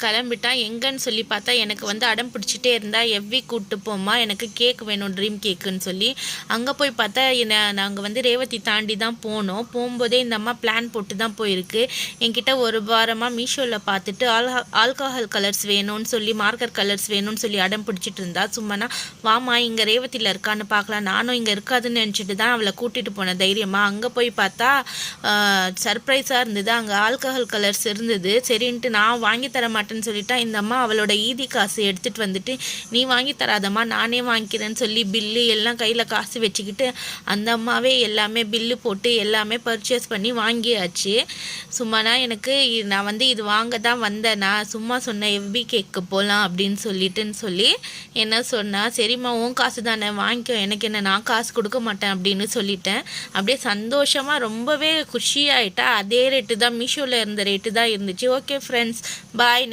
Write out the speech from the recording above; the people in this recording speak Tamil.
கிளம்பிட்டா. எங்கன்னு சொல்லி பார்த்தா எனக்கு வந்து அடம் பிடிச்சிட்டே இருந்தா, எவ்வி கூப்பிட்டு போம்மா, எனக்கு கேக் வேணும், ட்ரீம் கேக்குன்னு சொல்லி. அங்கே போய் பார்த்தா நாங்கள் வந்து ரேவதி தாண்டி தான் போனோம். போகும்போதே இந்த அம்மா பிளான் போட்டு தான் போயிருக்கு. என்கிட்ட ஒரு வாரமாக மீஷோவில் பார்த்துட்டு ஆல்கஹால் கலர்ஸ் வேணும்னு சொல்லி, மார்க்கர் கலர்ஸ் வேணும்னு சொல்லி அடம் பிடிச்சிட்டு இருந்தா. சும்மானா வாமா இங்கே ரேவதியில் இருக்கான்னு பார்க்கலாம், நானும் இங்கே இருக்காதுன்னு நினச்சிட்டு தான் அவளை கூட்டிகிட்டு போனேன் தைரியமாக. அங்கே போய் பார்த்தா சர்ப்ரைஸாக இருந்தது. அங்கே ஆல்கஹால் கலர்ஸ் இருந்தது. சரின்ட்டு நான் வாங்கி தர மாட்டேன்னு சொல்லிட்டா. இந்த அம்மா அவளோட ஈதி காசு எடுத்துகிட்டு வந்துட்டு, நீ வாங்கி தராதம்மா நானே வாங்கிக்கிறேன்னு சொல்லி பில்லு எல்லாம் கையில் காசு வச்சுக்கிட்டு அந்த அம்மாவே எல்லாமே பில்லு போட்டு எல்லாமே பர்ச்சேஸ் பண்ணி வாங்கியாச்சு. சும்மானா எனக்கு நான் வந்து இது வாங்க தான் வந்தேன், நான் சும்மா சொன்னேன் எவ்வி கேக்கு போகலாம் அப்படின்னு சொல்லிட்டுன்னு சொல்லி என்ன சொன்னா, சரிம்மா உன் காசு தானே வாங்கிக்கோ, எனக்கு என்ன, நான் காசு கொடுக்க மாட்டேன் அப்படின்னு சொல்லிட்டேன். அப்படியே சந்தோஷமாக ரொம்பவே குஷியாயிட்டா. அதே ரேட்டு தான் மீஷோவில் இருந்த ரேட்டு தான் இருந்துச்சு. ஓகே ஃப்ரெண்ட்ஸ், பாய்.